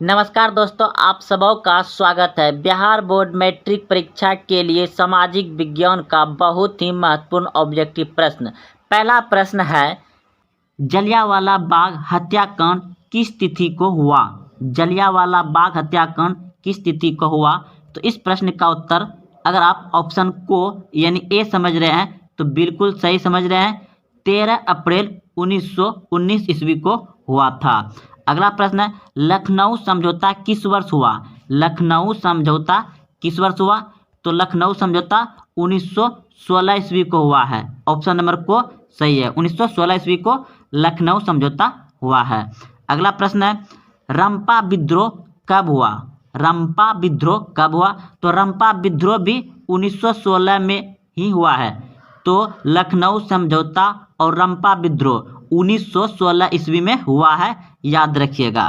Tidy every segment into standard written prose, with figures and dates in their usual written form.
नमस्कार दोस्तों, आप सबों का स्वागत है। बिहार बोर्ड मैट्रिक परीक्षा के लिए सामाजिक विज्ञान का बहुत ही महत्वपूर्ण ऑब्जेक्टिव प्रश्न। पहला प्रश्न है, जलियांवाला बाग हत्याकांड किस तिथि को हुआ? जलियांवाला बाग हत्याकांड किस तिथि को हुआ? तो इस प्रश्न का उत्तर, अगर आप ऑप्शन को यानी ए समझ रहे हैं तो बिल्कुल सही समझ रहे हैं। 13 अप्रैल 1919 ईस्वी को हुआ था। अगला प्रश्न है, लखनऊ समझौता किस वर्ष हुआ? लखनऊ समझौता किस वर्ष हुआ? तो लखनऊ समझौता 1916 ईस्वी को हुआ है। ऑप्शन नंबर को सही है, 1916 ईस्वी को लखनऊ समझौता हुआ है। अगला प्रश्न है, रंपा विद्रोह कब हुआ? रंपा विद्रोह कब हुआ? तो रंपा विद्रोह भी 1916 में ही हुआ है। तो लखनऊ समझौता और रंपा विद्रोह 1916 ईस्वी में हुआ है, याद रखिएगा।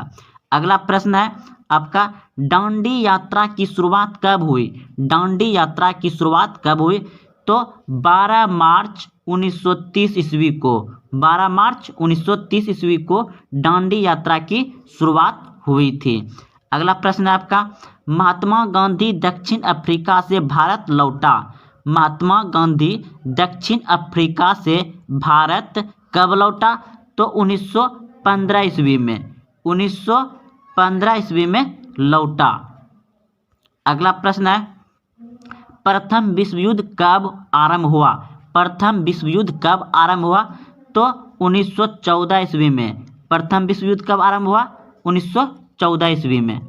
अगला प्रश्न है आपका, दांडी यात्रा की शुरुआत कब हुई? दांडी यात्रा की शुरुआत कब हुई? तो 12 मार्च 1930 ईस्वी को, 12 मार्च 1930 ईस्वी को दांडी यात्रा की शुरुआत हुई थी। अगला प्रश्न है आपका, महात्मा गांधी दक्षिण अफ्रीका से भारत लौटा। महात्मा गांधी दक्षिण अफ्रीका से भारत कब लौटा? तो 1915 ईस्वी में, 1915 ईस्वी में लौटा। अगला प्रश्न है, प्रथम विश्व युद्ध कब आरंभ हुआ? प्रथम विश्व युद्ध कब आरंभ हुआ? तो 1914 ईस्वी में। प्रथम विश्व युद्ध कब आरंभ हुआ? 1914 ईस्वी में।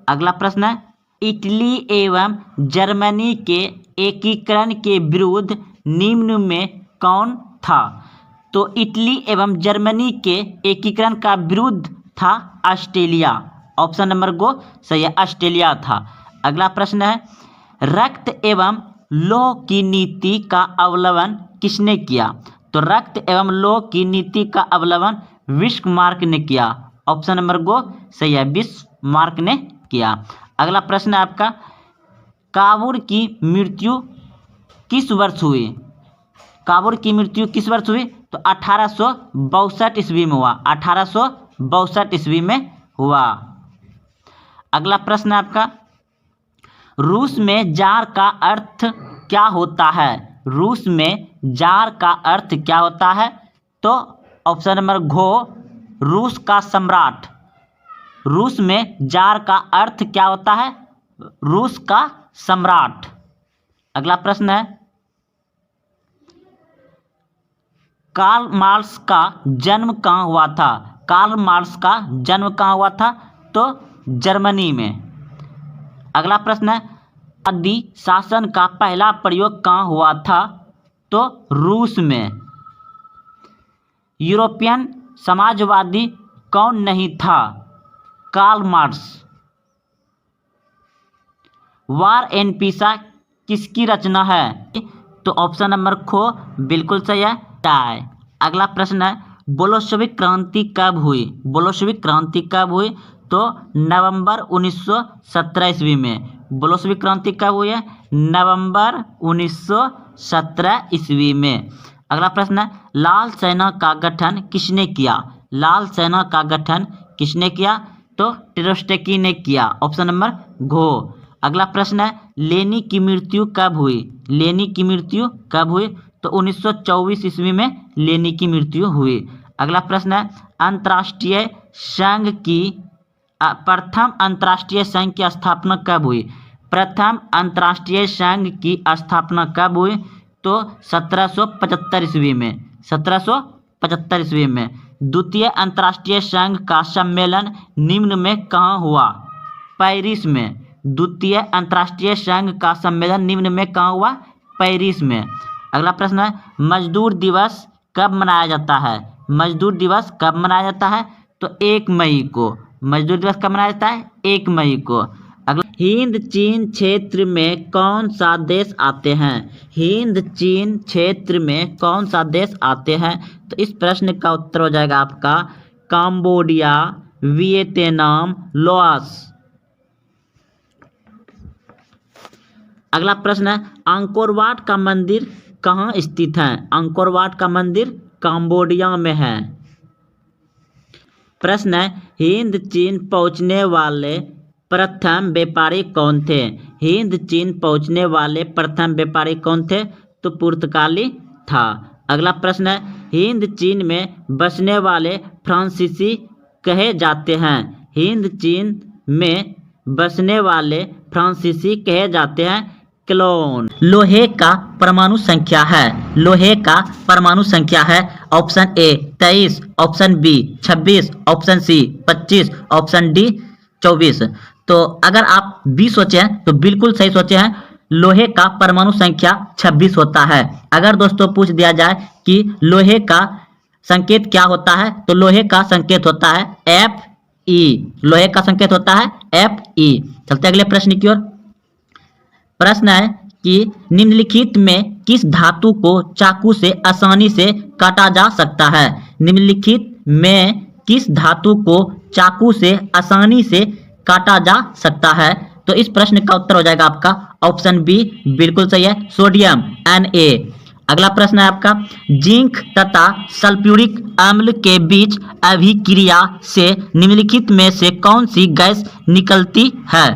अगला प्रश्न है, इटली एवं जर्मनी के एकीकरण के विरुद्ध निम्न में कौन था? तो इटली एवं जर्मनी के एकीकरण का विरुद्ध था ऑस्ट्रेलिया। ऑप्शन नंबर को सही है, ऑस्ट्रेलिया था। अगला प्रश्न है, रक्त एवं लौह की नीति का अवलंबन किसने किया? तो रक्त एवं लौह की नीति का अवलंबन बिस्मार्क ने किया। ऑप्शन नंबर को सही है, बिस्मार्क ने किया। अगला प्रश्न है आपका, काबूल की मृत्यु किस वर्ष हुई? काबूल की मृत्यु किस वर्ष हुई? तो 1862 ईस्वी में हुआ, 1862 ईस्वी में हुआ। अगला प्रश्न है आपका, रूस में जार का अर्थ क्या होता है? रूस में जार का अर्थ क्या होता है? तो ऑप्शन नंबर घो, रूस का सम्राट। रूस में जार का अर्थ क्या होता है? रूस का सम्राट। अगला प्रश्न है, कार्ल मार्क्स का जन्म कहाँ हुआ था? कार्ल मार्क्स का जन्म कहाँ हुआ था? तो जर्मनी में। अगला प्रश्न है, आदि शासन का पहला प्रयोग कहाँ हुआ था? तो रूस में। यूरोपियन समाजवादी कौन नहीं था? Karl Marx. वार एंड पीसा किसकी रचना है? तो ऑप्शन नंबर खो बिल्कुल सही है, टाई। अगला प्रश्न है, बोल्शेविक क्रांति कब हुई? बोल्शेविक क्रांति कब हुई? तो नवंबर 1917 ईस्वी में। बोल्शेविक क्रांति कब हुई है? नवंबर 1917 ईस्वी में। अगला प्रश्न है, लाल सेना का गठन किसने किया? लाल सेना का गठन किसने किया? तो ट्रोत्स्की ने किया। ऑप्शन नंबर घो। अगला प्रश्न है, लेनी की मृत्यु कब हुई? लेनी की मृत्यु कब हुई? तो 1924 ईस्वी में लेनी की मृत्यु हुई। अगला प्रश्न है, अंतर्राष्ट्रीय संघ की प्रथम अंतर्राष्ट्रीय संघ की स्थापना कब हुई? प्रथम अंतर्राष्ट्रीय संघ की स्थापना कब हुई? तो 1775 ईस्वी में, 1775 ईस्वी में। द्वितीय अंतर्राष्ट्रीय संघ का सम्मेलन निम्न में कहाँ हुआ? पेरिस में। द्वितीय अंतर्राष्ट्रीय संघ का सम्मेलन निम्न में कहाँ हुआ? पेरिस में। अगला प्रश्न है, मजदूर दिवस कब मनाया जाता है? मजदूर दिवस कब मनाया जाता है? तो 1 मई को। मजदूर दिवस कब मनाया जाता है? 1 मई को। अगला, हिंद चीन क्षेत्र में कौन सा देश आते हैं? हिंद चीन क्षेत्र में कौन सा देश आते हैं? तो इस प्रश्न का उत्तर हो जाएगा आपका कंबोडिया, वियतनाम, लाओस। अगला प्रश्न है, अंकोर वाट का मंदिर कहाँ स्थित है? अंकोर वाट का मंदिर कंबोडिया में है। प्रश्न है, हिंद चीन पहुंचने वाले प्रथम व्यापारी कौन थे? हिंद चीन पहुंचने वाले प्रथम व्यापारी कौन थे? तो पुर्तगाली था। अगला प्रश्न है, हिंद चीन में बसने वाले फ्रांसीसी कहे जाते हैं? हिंद चीन में बसने वाले फ्रांसीसी कहे जाते हैं क्लोन। लोहे का परमाणु संख्या है, लोहे का परमाणु संख्या है option A 23, option B 26, option C 25, option D 24। तो अगर आप बी सोचे हैं तो बिल्कुल सही सोचे हैं, लोहे का परमाणु संख्या 26 होता है। अगर दोस्तों पूछ दिया जाए कि लोहे का संकेत क्या होता है, तो लोहे का संकेत होता है Fe। लोहे का संकेत होता है Fe। चलते अगले प्रश्न की ओर। प्रश्न है कि निम्नलिखित में किस धातु को चाकू से आसानी से काटा जा सकता है? निम्नलिखित में किस धातु को चाकू से आसानी से काटा जा सकता है? तो इस प्रश्न का उत्तर हो जाएगा आपका ऑप्शन बी, बिल्कुल सही है, सोडियम Na। अगला प्रश्न है आपका, जिंक तथा सल्फ्यूरिक अम्ल के बीच अभिक्रिया से निम्नलिखित में से कौन सी गैस निकलती है?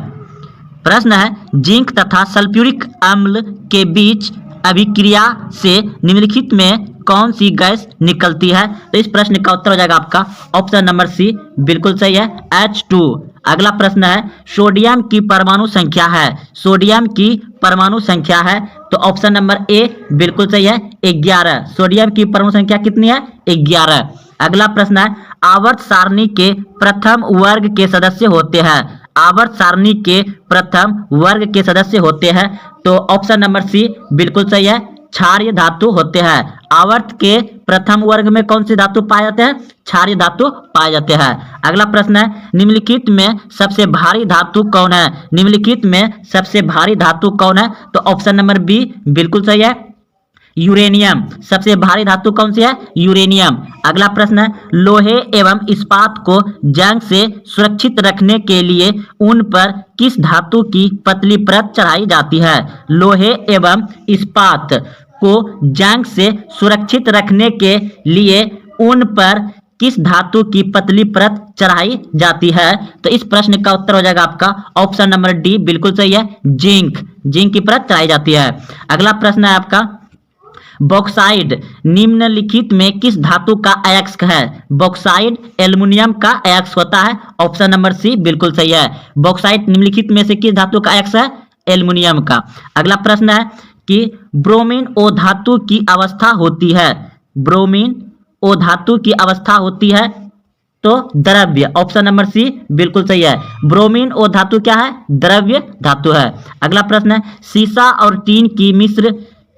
प्रश्न है, जिंक तथा सल्फ्यूरिक अम्ल के बीच अभिक्रिया से निम्नलिखित में कौन सी गैस निकलती है? तो इस प्रश्न का उत्तर हो जाएगा आपका ऑप्शन नंबर सी, बिल्कुल सही है, H2। अगला प्रश्न है, सोडियम की परमाणु संख्या है, सोडियम की परमाणु संख्या है, तो ऑप्शन नंबर ए बिल्कुल सही है, 11। सोडियम की परमाणु संख्या कितनी है? 11। अगला प्रश्न है, आवर्त सारणी के प्रथम वर्ग के सदस्य होते हैं? आवर्त सारणी के प्रथम वर्ग के सदस्य होते हैं, तो ऑप्शन नंबर सी बिल्कुल सही है, क्षारीय धातु होते हैं। आवर्त के प्रथम वर्ग में कौन सी धातु पाए जाते हैं? क्षारीय धातु पाए जाते हैं। अगला प्रश्न है, निम्नलिखित में सबसे भारी धातु कौन है? निम्नलिखित में सबसे भारी धातु कौन है? तो ऑप्शन नंबर बी बिल्कुल सही है, यूरेनियम। सबसे भारी धातु कौन सी है? यूरेनियम। अगला प्रश्न है, लोहे एवं इस्पात को जंग से सुरक्षित रखने के लिए उन पर किस धातु की पतली परत चढ़ाई जाती है? लोहे एवं इस्पात को जंग से सुरक्षित रखने के लिए उन पर किस धातु की पतली परत चढ़ाई जाती है? तो इस प्रश्न का उत्तर हो जाएगा आपका ऑप्शन नंबर डी, बिल्कुल सही है, जिंक। जिंक की परत चढ़ाई जाती है। अगला प्रश्न है आपका, बॉक्साइड निम्नलिखित में किस धातु का अयस्क है? बॉक्साइड एल्युमिनियम का अयस्क होता है, ऑप्शन नंबर सी बिल्कुल सही है। बॉक्साइड निम्नलिखित में से किस धातु का अयस्क है? एल्युमिनियम का। अगला प्रश्न है कि ब्रोमीन ओ धातु की अवस्था होती है? ब्रोमीन ओ धातु की अवस्था होती है तो द्रव्य, ऑप्शन नंबर सी बिल्कुल सही है। ब्रोमीन ओ धातु क्या है? द्रव्य धातु है। अगला प्रश्न है, सीसा और टीन की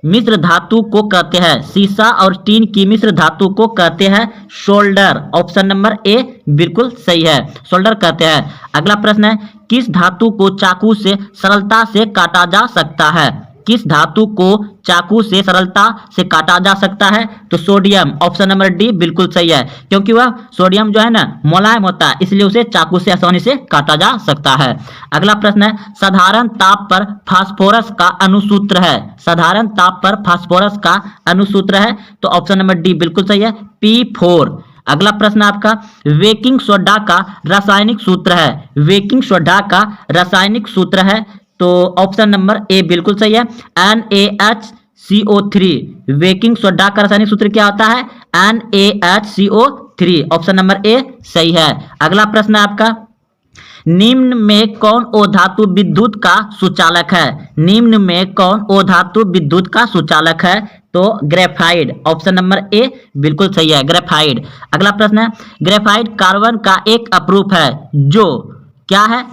मिश्र धातु को कहते हैं? सीसा और टीन की मिश्र धातु को कहते हैं सोल्डर, ऑप्शन नंबर ए बिल्कुल सही है, सोल्डर कहते हैं। अगला प्रश्न है, किस धातु को चाकू से सरलता से काटा जा सकता है? किस धातु को चाकू से सरलता से काटा जा सकता है? तो सोडियम, ऑप्शन नंबर डी बिल्कुल सही है, क्योंकि वह सोडियम जो है ना मुलायम होता है, इसलिए उसे चाकू से आसानी से काटा जा सकता है। अगला प्रश्न है, साधारण ताप पर फास्फोरस का अणुसूत्र है? साधारण ताप पर फास्फोरस का अणुसूत्र है, तो ऑप्शन नंबर डी बिल्कुल सही है, P4। अगला प्रश्न आपका, बेकिंग सोडा का रासायनिक सूत्र है? बेकिंग सोडा का रासायनिक सूत्र है, तो ऑप्शन नंबर ए बिल्कुल सही है, NaHCO3। बेकिंग सोडा का रासायनिक सूत्र क्या होता है? NaHCO3, ऑप्शन नंबर ए सही है। अगला प्रश्न है आपका, निम्न में कौन ओ धातु विद्युत का सुचालक है? निम्न में कौन ओ धातु विद्युत का सुचालक है? तो ग्रेफाइट, ऑप्शन नंबर ए बिल्कुल सही है, ग्रेफाइट। अगला प्रश्न है, ग्रेफाइट कार्बन का एक अपरूप है जो क्या है?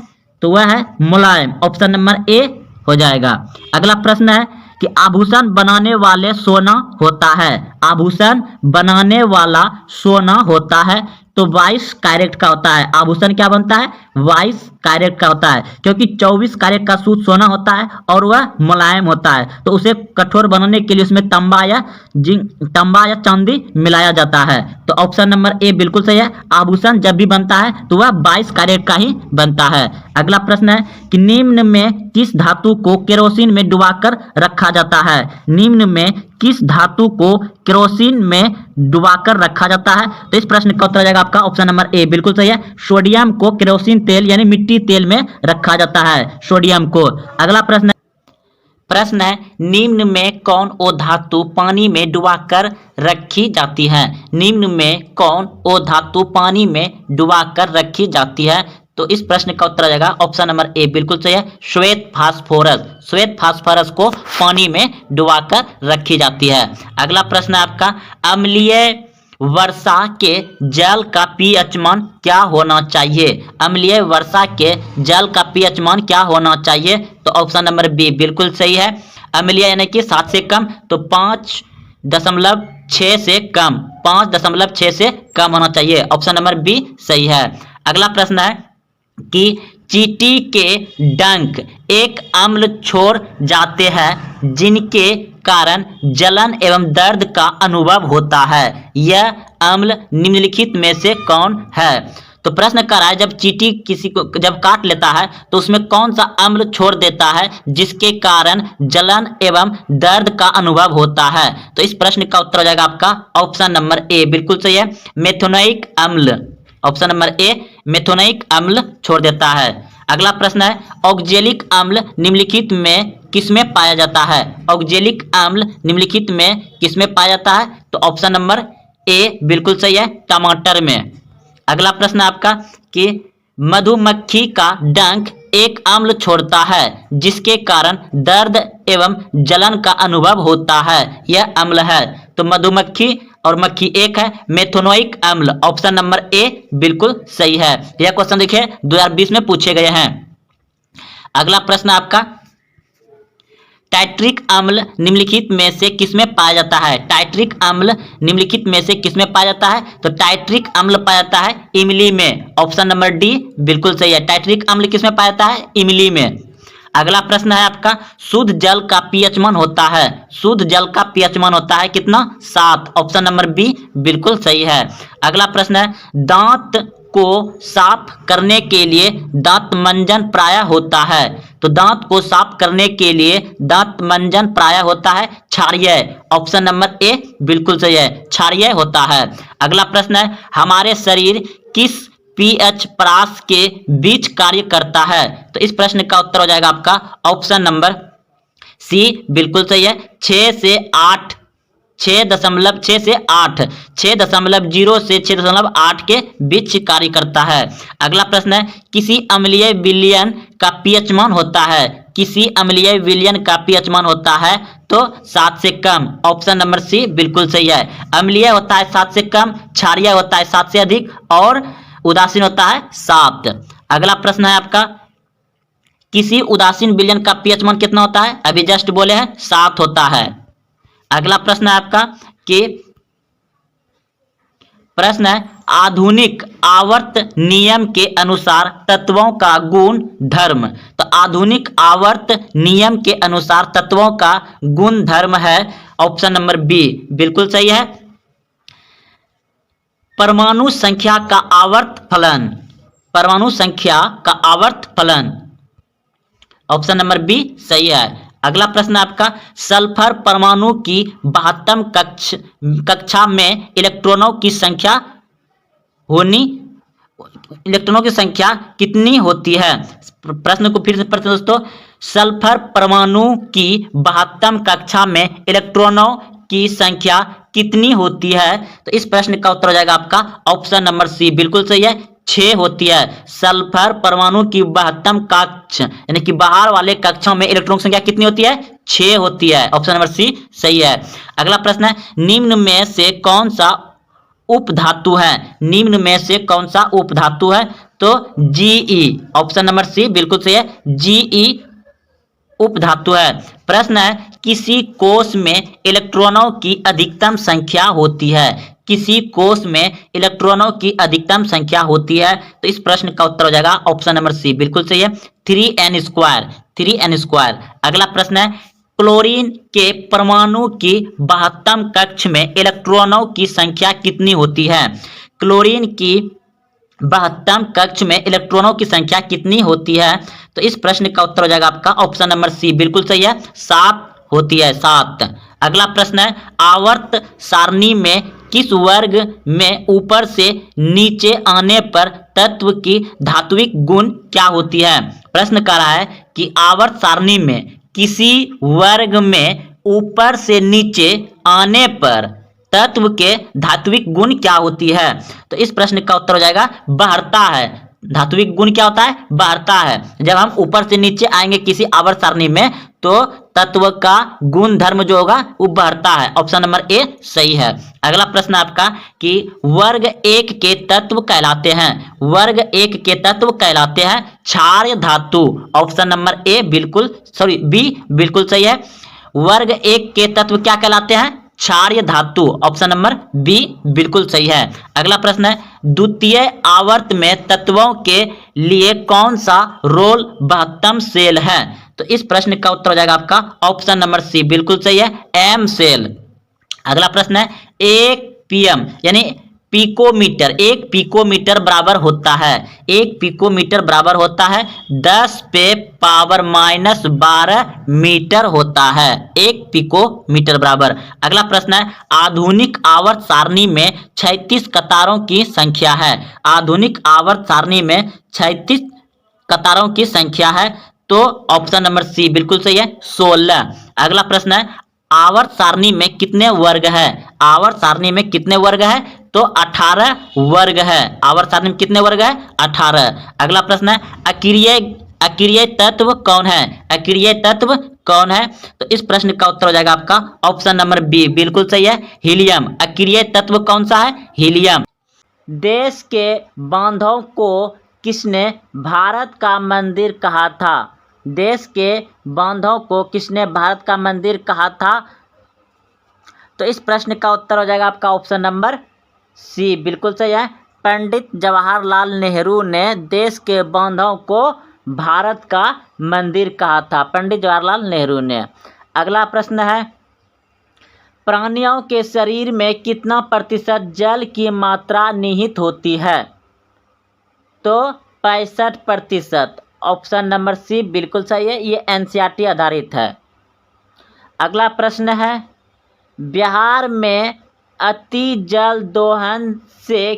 तो वह है मुलायम, ऑप्शन नंबर ए हो जाएगा। अगला प्रश्न है कि आभूषण बनाने वाले सोना होता है? आभूषण बनाने वाला सोना होता है, तो 22 कैरेट का होता है। आभूषण क्या बनता है? 22 कैरेट का होता है, क्योंकि 24 कैरेट का शुद्ध सोना होता है और वह मुलायम होता है, तो उसे कठोर बनाने के लिए उसमें तांबा या चांदी मिलाया जाता है। तो तो ऑप्शन नंबर ए बिल्कुल सही है। आभूषण जब भी बनता है तो वह 22 कैरेट का ही बनता है। अगला प्रश्न है कि निम्न में किस धातु को केरोसिन में डुबाकर रखा जाता है? निम्न में किस धातु को केरोसिन में डुबाकर रखा जाता है? तो इस प्रश्न का उत्तर आ जाएगा आपका ऑप्शन नंबर ए बिल्कुल सही है। सोडियम को केरोसिन तेल यानी मिट्टी तेल में रखा जाता है, सोडियम को। अगला प्रश्न है निम्न में कौन ओ धातु पानी में डुबाकर रखी जाती है? निम्न में कौन ओ धातु पानी में डुबाकर रखी जाती है? तो इस प्रश्न का उत्तर आ जाएगा ऑप्शन नंबर ए बिल्कुल सही है। श्वेत फास्फोरस, श्वेत फास्फोरस को पानी में डुबाकर रखी जाती है। अगला प्रश्न है आपका अम्लीय वर्षा के जल का पीएच मान क्या होना चाहिए? अम्लीय वर्षा के जल का पीएच मान क्या होना चाहिए? तो ऑप्शन नंबर बी बिल्कुल सही है। अम्लीय यानी कि 7 से कम, तो 5.6 से कम, 5.6 से कम होना चाहिए। ऑप्शन नंबर बी सही है। अगला प्रश्न है कि चींटी के डंक एक अम्ल छोड़ जाते हैं जिनके कारण जलन एवं दर्द का अनुभव होता है। यह अम्ल निम्नलिखित में से कौन है? तो प्रश्न कर रहा है जब चींटी किसी को जब काट लेता है तो उसमें कौन सा अम्ल छोड़ देता है जिसके कारण जलन एवं दर्द का अनुभव होता है? तो इस प्रश्न का उत्तर हो जाएगा आपका ऑप्शन नंबर ए बिल्कुल सही है। मेथोनिक अम्ल, ऑप्शन नंबर ए मेथोनिक अम्ल छोड़ देता है। अगला प्रश्न है ऑक्जेलिक अम्ल निम्नलिखित में किसमें पाया जाता है? ऑक्जेलिक अम्ल निम्नलिखित में किसमें पाया जाता है? तो ऑप्शन नंबर ए बिल्कुल सही है, टमाटर में। अगला प्रश्न आपका कि मधुमक्खी का डंक एक अम्ल छोड़ता है जिसके कारण दर्द एवं जलन का अनुभव होता है। यह अम्ल है। तो मधुमक्खी और मक्खी एक है, मेथोनिक अम्ल, ऑप्शन नंबर ए बिल्कुल सही है। यह क्वेश्चन देखिए 2020 में पूछे गए हैं। अगला प्रश्न आपका टाइट्रिक अम्ल निम्नलिखित में से किसमें पाया जाता है? टाइट्रिक अम्ल निम्नलिखित में से किसमें पाया जाता है? तो टाइट्रिक अम्ल पाया जाता है इमली में, ऑप्शन नंबर डी बिल्कुल सही है। टाइट्रिक अम्ल किसमें पाया जाता है? इमली में। अगला प्रश्न है आपका शुद्ध जल का पीएच मान होता है, शुद्ध जल का पीएच मान होता है कितना? 7, ऑप्शन नंबर बी बिल्कुल सही है। अगला प्रश्न है दांत को साफ करने के लिए दांत मंजन प्रायः होता है। तो दांत को साफ करने के लिए दांत मंजन प्रायः होता है क्षारीय, ऑप्शन नंबर ए बिल्कुल सही है, क्षारीय होता है। अगला प्रश्न है हमारे शरीर किस पीएच परास के बीच कार्य करता है? तो इस प्रश्न का उत्तर हो जाएगा आपका ऑप्शन नंबर सी बिल्कुल सही है। 6 से 8, 6.6 से 8, 6.0 से 6.8 के बीच कार्य करता है। अगला प्रश्न है किसी अम्लीय विलयन का पीएच मान होता है? किसी अम्लीय विलयन का पीएच मान होता है तो 7 से कम, ऑप्शन नंबर सी बिल्कुल सही है। अम्लीय होता है 7 से कम, क्षारीय होता है 7 से अधिक और उदासीन होता है 7। अगला प्रश्न है आपका किसी उदासीन विलयन का पीएच मान कितना होता है? अभी जस्ट बोले हैं 7 होता है। अगला प्रश्न है आपका कि प्रश्न है आधुनिक आवर्त नियम के अनुसार तत्वों का गुण धर्म। तो आधुनिक आवर्त नियम के अनुसार तत्वों का गुण धर्म है, ऑप्शन नंबर बी बिल्कुल सही है। परमाणु संख्या का आवर्त फलन, परमाणु संख्या का आवर्त फलन, ऑप्शन नंबर बी सही है। अगला प्रश्न आपका सल्फर परमाणु की 72 कक्षा में इलेक्ट्रॉनों की संख्या कितनी होती है? प्रश्न को फिर से पढ़ते दोस्तों। सल्फर परमाणु की 72 कक्षा में इलेक्ट्रॉनों की संख्या कितनी होती है? तो इस प्रश्न का उत्तर हो जाएगा आपका ऑप्शन नंबर सी बिल्कुल सही है, 6 होती है। सल्फर परमाणु की 72 कक्ष यानी कि बाहर वाले कक्षों में इलेक्ट्रॉन संख्या कितनी होती है? 6 होती है, ऑप्शन नंबर सी सही है। अगला प्रश्न है निम्न में से कौन सा उपधातु है? निम्न में से कौन सा उपधातु है? तो जीई, ऑप्शन नंबर सी बिल्कुल सही है, जीई उपधातु है। प्रश्न है किसी कोष में इलेक्ट्रॉनों की अधिकतम संख्या होती है? किसी कोष में इलेक्ट्रॉनों की अधिकतम संख्या होती है? तो इस प्रश्न का उत्तर हो जाएगा ऑप्शन नंबर सी बिल्कुल सही है, 3n²। अगला प्रश्न है क्लोरीन के परमाणु की 72 कक्ष में इलेक्ट्रॉनों की संख्या कितनी होती है? क्लोरीन की 72 कक्ष में इलेक्ट्रॉनों की संख्या कितनी होती है? तो इस प्रश्न का उत्तर हो जाएगा आपका ऑप्शन नंबर सी, बिल्कुल सही है, 7 होती है, 7। अगला प्रश्न है, आवर्त सारणी में किस वर्ग में ऊपर से नीचे आने पर तत्व की धात्विक गुण क्या होती है? प्रश्न कर रहा है कि आवर्त सारणी में किसी वर्ग में ऊपर से नीचे आने पर तत्व के धात्विक गुण क्या होती है? तो इस प्रश्न का उत्तर हो जाएगा बढ़ता है। धात्विक गुण क्या होता है? बढ़ता है। जब हम ऊपर से नीचे आएंगे किसी आवर्त सारणी में तो तत्व का गुण धर्म जो होगा वो बढ़ता है। ऑप्शन नंबर ए सही है। अगला प्रश्न आपका कि वर्ग एक के तत्व कहलाते हैं, वर्ग एक के तत्व कहलाते हैं क्षार्य धातु। ऑप्शन नंबर ए बिल्कुल बी बिल्कुल सही है। वर्ग एक के तत्व क्या कहलाते हैं? क्षार्य धातु। ऑप्शन नंबर बी बिल्कुल सही है। अगला प्रश्न है, द्वितीय आवर्त में तत्वों के लिए कौन सा रोल महत्तम सेल है? तो इस प्रश्न का उत्तर हो जाएगा आपका ऑप्शन नंबर सी, बिल्कुल सही है, एम सेल। अगला प्रश्न है, एक पीएम यानी पिकोमीटर, एक पिकोमीटर बराबर होता है, एक पिकोमीटर बराबर होता है 10 पे पावर -12 मीटर होता है, एक पिकोमीटर बराबर। अगला प्रश्न है, आधुनिक आवर्त सारणी में 36 कतारों की संख्या है, आधुनिक आवर्त सारणी में 36 कतारों की संख्या है, तो ऑप्शन नंबर सी बिल्कुल सही है, 16। अगला प्रश्न है, आवर्त सारणी में कितने वर्ग है? आवर्त सारणी में कितने वर्ग है? तो 18 वर्ग है। आवर्त सारणी में कितने वर्ग है? 18। अगला प्रश्न है, अक्रिय तत्व कौन है? अक्रिय तत्व कौन है? तो इस प्रश्न का उत्तर हो जाएगा आपका ऑप्शन नंबर बी, बिल्कुल सही है, हीलियम। अक्रिय तत्व कौन सा है? हीलियम। देश के बांधों को किसने भारत का मंदिर कहा था? देश के बांधों को किसने भारत का मंदिर कहा था? तो इस प्रश्न का उत्तर हो जाएगा आपका ऑप्शन नंबर सी, बिल्कुल सही है, पंडित जवाहरलाल नेहरू ने देश के बांधों को भारत का मंदिर कहा था, पंडित जवाहरलाल नेहरू ने। अगला प्रश्न है, प्राणियों के शरीर में कितना प्रतिशत जल की मात्रा निहित होती है? तो 65%। ऑप्शन नंबर सी बिल्कुल सही है, ये एनसीईआरटी आधारित है। अगला प्रश्न है, बिहार में अति जल दोहन से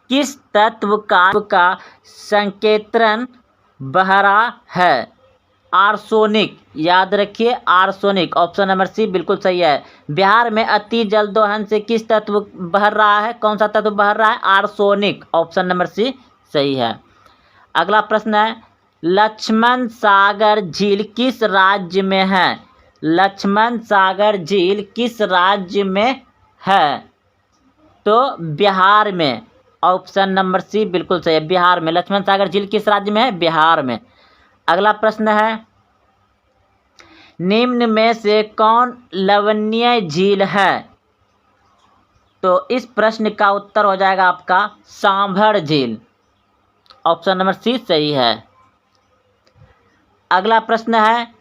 किस तत्व का संकेतन बहरा है? आर्सेनिक, याद रखिए आर्सेनिक। ऑप्शन नंबर सी बिल्कुल सही है। बिहार में अति जल दोहन से किस तत्व बह रहा है? कौन सा तत्व बह रहा है? आर्सेनिक। ऑप्शन नंबर सी सही है। अगला प्रश्न है, लक्ष्मण सागर झील किस राज्य में है? लक्ष्मण सागर झील किस राज्य में है? तो बिहार में। ऑप्शन नंबर सी बिल्कुल सही है, बिहार में। लक्ष्मण सागर झील किस राज्य में है? बिहार में। अगला प्रश्न है, निम्न में से कौन लवणीय झील है? तो इस प्रश्न का उत्तर हो जाएगा आपका सांभर झील। ऑप्शन नंबर सी सही है। अगला प्रश्न है,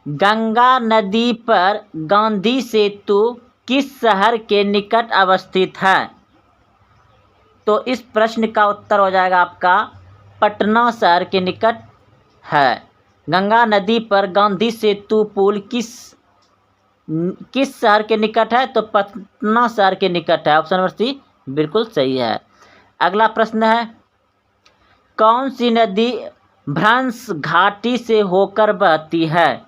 गंगा नदी पर गांधी सेतु किस शहर के निकट अवस्थित है? तो इस प्रश्न का उत्तर हो जाएगा आपका पटना शहर के निकट है। गंगा नदी पर गांधी सेतु पुल किस शहर के निकट है? तो पटना शहर के निकट है। ऑप्शन नंबर सी बिल्कुल सही है। अगला प्रश्न है, कौन सी नदी भ्रंश घाटी से होकर बहती है?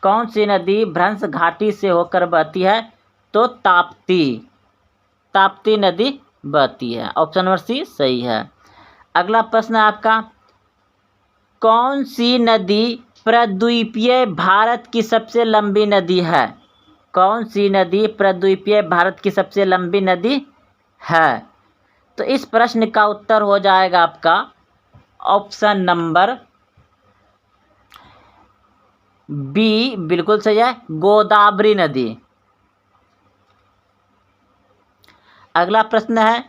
कौन सी नदी भ्रंश घाटी से होकर बहती है? तो ताप्ती नदी बहती है। ऑप्शन नंबर सी सही है। अगला प्रश्न है आपका, कौन सी नदी प्रद्वीपीय भारत की सबसे लंबी नदी है? कौन सी नदी प्रद्वीपीय भारत की सबसे लंबी नदी है? तो इस प्रश्न का उत्तर हो जाएगा आपका ऑप्शन नंबर बी बिल्कुल सही है, गोदावरी नदी। अगला प्रश्न है,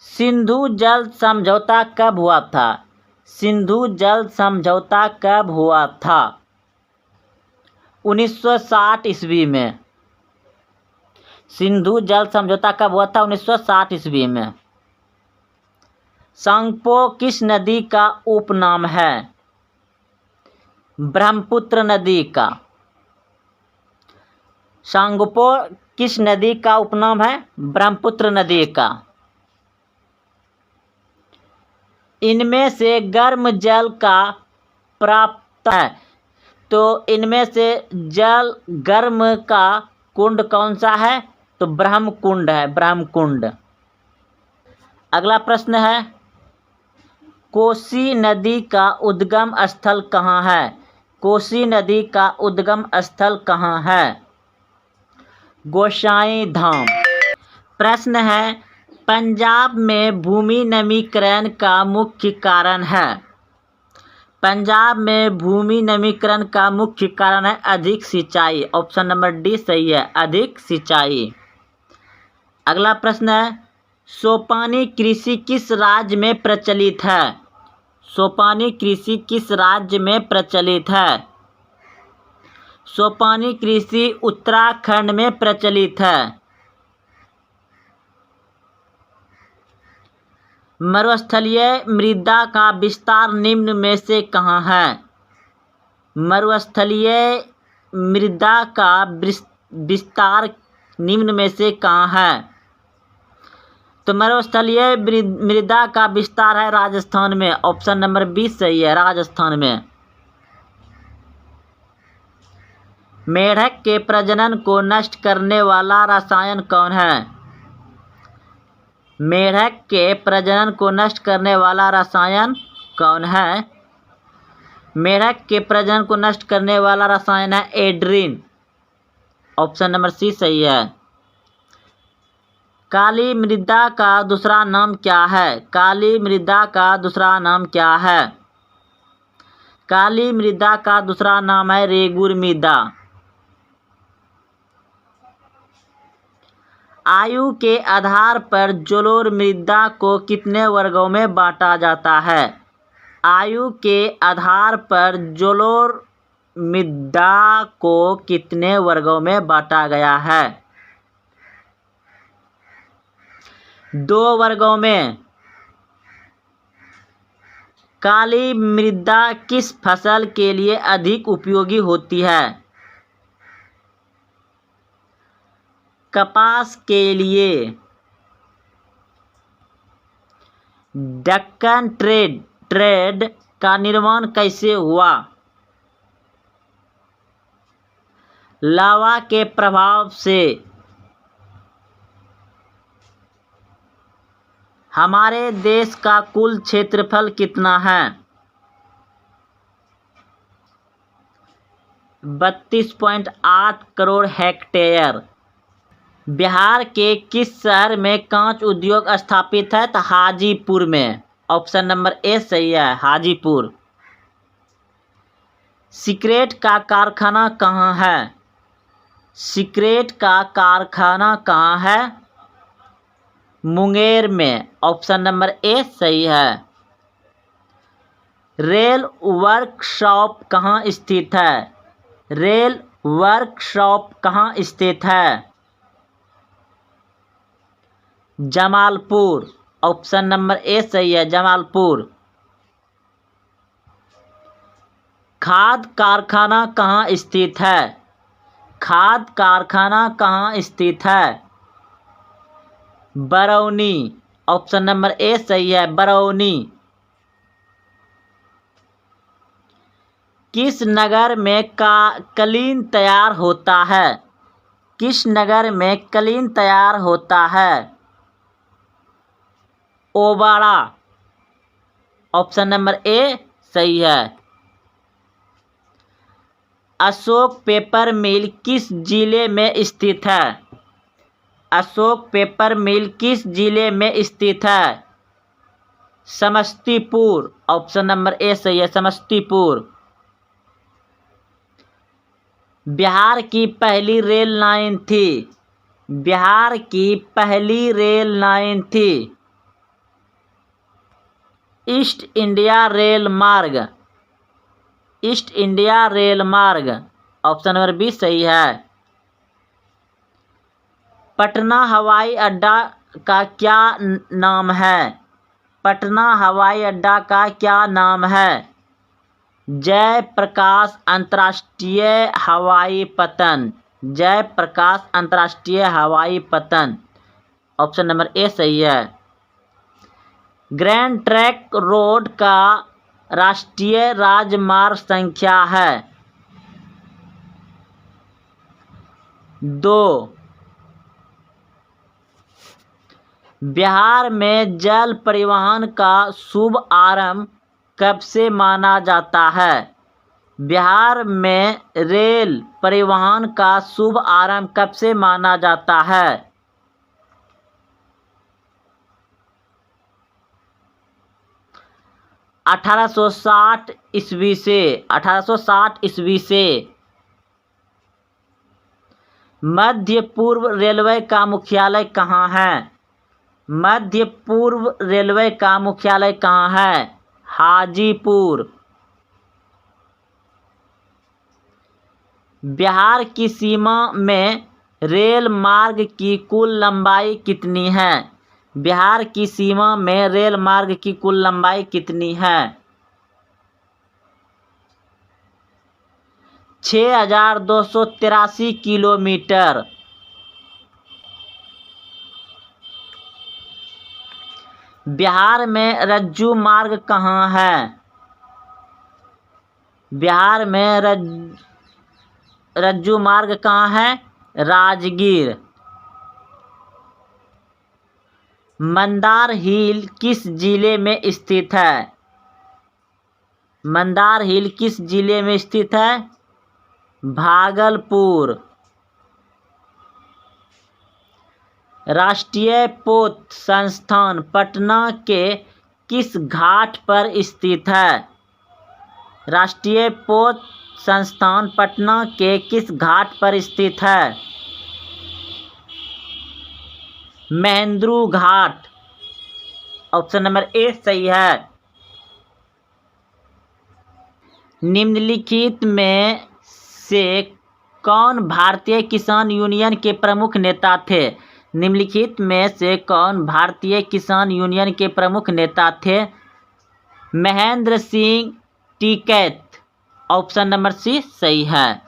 सिंधु जल समझौता कब हुआ था? सिंधु जल समझौता कब हुआ था? 1960 ईस्वी में। सिंधु जल समझौता कब हुआ था? 1960 ईस्वी में। सांगपो किस नदी का उपनाम है? ब्रह्मपुत्र नदी का। सांगपो किस नदी का उपनाम है? ब्रह्मपुत्र नदी का। इनमें से गर्म जल का प्राप्त है, तो इनमें से जल गर्म का कुंड कौन सा है? तो ब्रह्मकुंड है, ब्रह्मकुंड। अगला प्रश्न है, कोसी नदी का उद्गम स्थल कहाँ है? कोसी नदी का उद्गम स्थल कहाँ है? गोसाई धाम। प्रश्न है, पंजाब में भूमि नमीकरण का मुख्य कारण है? पंजाब में भूमि नमीकरण का मुख्य कारण है अधिक सिंचाई। ऑप्शन नंबर डी सही है, अधिक सिंचाई। अगला प्रश्न है, सोपानी कृषि किस राज्य में प्रचलित है? सोपानी कृषि किस राज्य में प्रचलित है? सोपानी कृषि उत्तराखंड में प्रचलित है। मरुस्थलीय मृदा का विस्तार निम्न में से कहाँ है? मरुस्थलीय मृदा का विस्तार निम्न में से कहाँ है? तो मरुस्थलीय मृदा का विस्तार है राजस्थान में। ऑप्शन नंबर 20 सही है, राजस्थान में। मेढक के प्रजनन को नष्ट करने वाला रसायन कौन है? मेढक के प्रजनन को नष्ट करने वाला रसायन कौन है? मेढक के प्रजनन को नष्ट करने वाला रसायन है एड्रीन। ऑप्शन नंबर सी सही है। काली मृदा का दूसरा नाम क्या है? काली मृदा का दूसरा नाम क्या है? काली मृदा का दूसरा नाम है रेगुर मृदा। आयु के आधार पर जलोढ़ मृदा को कितने वर्गों में बांटा जाता है? आयु के आधार पर जलोढ़ मृदा को कितने वर्गों में बांटा गया है? 2 वर्गों में। काली मृदा किस फसल के लिए अधिक उपयोगी होती है? कपास के लिए। डेक्कन ट्रेड का निर्माण कैसे हुआ? लावा के प्रभाव से। हमारे देश का कुल क्षेत्रफल कितना है? 32.8 करोड़ हेक्टेयर। बिहार के किस शहर में कांच उद्योग स्थापित है? तो हाजीपुर में। ऑप्शन नंबर ए सही है, हाजीपुर। सिगरेट का कारखाना कहाँ है? सिगरेट का कारखाना कहाँ है? मुंगेर में। ऑप्शन नंबर ए सही है। रेल वर्कशॉप कहाँ स्थित है? रेल वर्कशॉप कहाँ स्थित है? जमालपुर। ऑप्शन नंबर ए सही है, जमालपुर। खाद कारखाना कहाँ स्थित है? खाद कारखाना कहाँ स्थित है? बरौनी। ऑप्शन नंबर ए सही है, बरौनी। किस नगर में कलीन तैयार होता है? किस नगर में कलीन तैयार होता है? ओवाड़ा। ऑप्शन नंबर ए सही है। अशोक पेपर मिल किस जिले में स्थित है? अशोक पेपर मिल किस जिले में स्थित है? समस्तीपुर। ऑप्शन नंबर ए सही है, समस्तीपुर। बिहार की पहली रेल लाइन थी। बिहार की पहली रेल लाइन थी ईस्ट इंडिया रेल मार्ग। ईस्ट इंडिया रेल मार्ग। ऑप्शन नंबर बी सही है। पटना हवाई अड्डा का क्या नाम है? पटना हवाई अड्डा का क्या नाम है? जयप्रकाश अंतर्राष्ट्रीय हवाई पतन। जयप्रकाश अंतर्राष्ट्रीय हवाई पतन। ऑप्शन नंबर ए सही है। ग्रैंड ट्रंक रोड का राष्ट्रीय राजमार्ग संख्या है? 2। बिहार में जल परिवहन का शुभ आरंभ कब से माना जाता है? बिहार में रेल परिवहन का शुभ आरंभ कब से माना जाता है? 1860 ईस्वी से। 1860 ईस्वी से। मध्य पूर्व रेलवे का मुख्यालय कहाँ है? मध्य पूर्व रेलवे का मुख्यालय कहाँ है? हाजीपुर। बिहार की सीमा में रेल मार्ग की कुल लंबाई कितनी है? बिहार की सीमा में रेल मार्ग की कुल लंबाई कितनी है? 6283 किलोमीटर। बिहार में रज्जू मार्ग कहाँ है? बिहार में रज्जू मार्ग कहाँ है? राजगीर। मंदार हिल किस जिले में स्थित है? मंदार हिल किस जिले में स्थित है? भागलपुर। राष्ट्रीय पोत संस्थान पटना के किस घाट पर स्थित है? राष्ट्रीय पोत संस्थान पटना के किस घाट पर स्थित है? महेंद्रू घाट। ऑप्शन नंबर ए सही है। निम्नलिखित में से कौन भारतीय किसान यूनियन के प्रमुख नेता थे? निम्नलिखित में से कौन भारतीय किसान यूनियन के प्रमुख नेता थे? Mahendra Singh Tikait. Option number C सही है।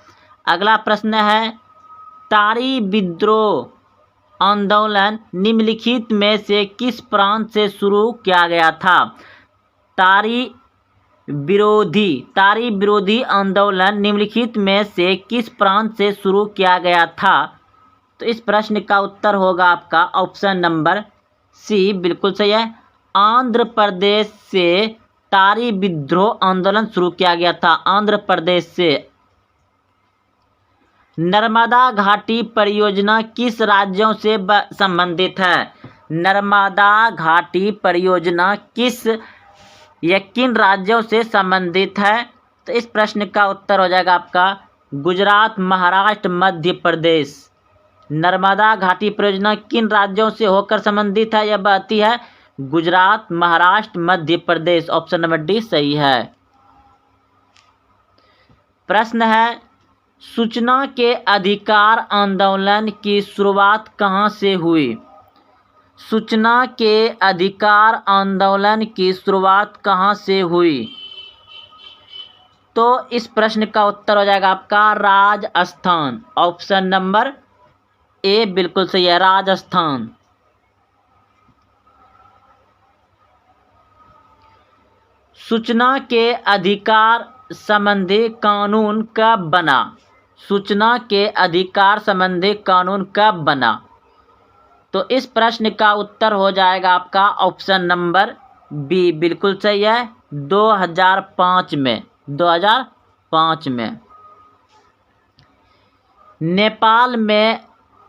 अगला प्रश्न है, तारी विद्रोह आंदोलन निम्नलिखित में से किस प्रांत से शुरू किया गया था? तारी विरोधी आंदोलन निम्नलिखित में से किस प्रांत से शुरू किया गया था? तो इस प्रश्न का उत्तर होगा आपका ऑप्शन नंबर सी बिल्कुल सही है। आंध्र प्रदेश से तारी विद्रोह आंदोलन शुरू किया गया था। आंध्र प्रदेश से। नर्मदा घाटी परियोजना किस राज्यों से संबंधित है? नर्मदा घाटी परियोजना किन राज्यों से संबंधित है? तो इस प्रश्न का उत्तर हो जाएगा आपका गुजरात, महाराष्ट्र, मध्य प्रदेश। नर्मदा घाटी परियोजना किन राज्यों से होकर संबंधित है? यह बहती है Gujarat, Maharashtra, Madhya Pradesh. Option number D सही है। प्रश्न है, सूचना के अधिकार आंदोलन की शुरुआत कहाँ से हुई? सूचना के अधिकार आंदोलन की शुरुआत कहाँ से हुई? तो इस प्रश्न का उत्तर हो जाएगा आपका राजस्थान। ऑप्शन नंबर ए बिल्कुल सही है, राजस्थान। सूचना के अधिकार संबंधी कानून कब बना? सूचना के अधिकार संबंधी कानून कब बना? तो इस प्रश्न का उत्तर हो जाएगा आपका ऑप्शन नंबर बी बिल्कुल सही है, 2005 में। 2005 में। नेपाल में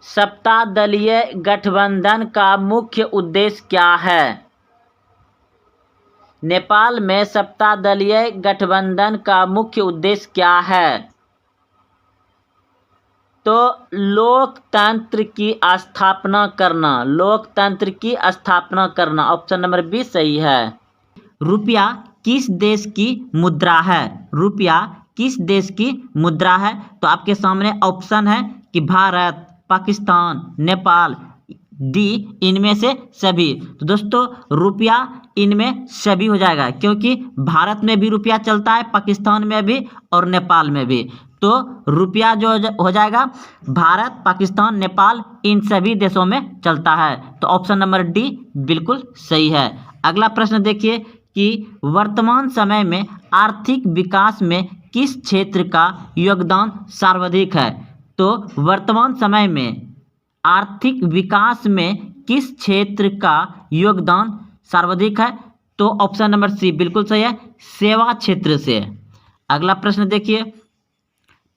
सत्तादलीय गठबंधन का मुख्य उद्देश्य क्या है? नेपाल में सत्तादलीय गठबंधन का मुख्य उद्देश्य क्या है? तो लोकतंत्र की स्थापना करना। लोकतंत्र की स्थापना करना। ऑप्शन नंबर बी सही है। रुपया किस देश की मुद्रा है? रुपया किस देश की मुद्रा है? तो आपके सामने ऑप्शन है कि भारत, पाकिस्तान, नेपाल, डी इनमें से सभी। तो दोस्तों रुपया इनमें सभी हो जाएगा, क्योंकि भारत में भी रुपया चलता है, पाकिस्तान में भी और नेपाल में भी। तो रुपया जो हो जाएगा भारत, पाकिस्तान, नेपाल इन सभी देशों में चलता है। तो ऑप्शन नंबर डी बिल्कुल सही है। अगला प्रश्न देखिए कि वर्तमान समय में आर्थिक विकास में किस क्षेत्र का योगदान सर्वाधिक है? तो वर्तमान समय में आर्थिक विकास में किस क्षेत्र का योगदान सर्वाधिक है? तो ऑप्शन नंबर सी बिल्कुल सही है, सेवा क्षेत्र से। अगला प्रश्न देखिए,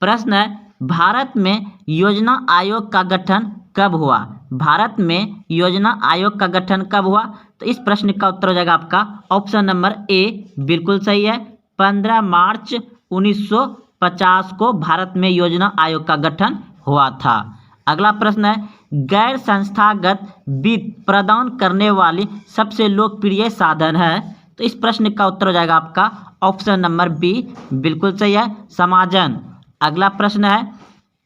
प्रश्न है भारत में योजना आयोग का गठन कब हुआ? भारत में योजना आयोग का गठन कब हुआ? तो इस प्रश्न का उत्तर हो जाएगा आपका ऑप्शन नंबर ए बिल्कुल सही है, 15 मार्च 1950 को भारत में योजना आयोग का गठन हुआ था। अगला प्रश्न है गैर संस्थागत वित्त प्रदान करने वाली सबसे लोकप्रिय साधन है? तो इस प्रश्न का उत्तर हो जाएगा आपका ऑप्शन नंबर बी बिल्कुल सही है, समाजन। अगला प्रश्न है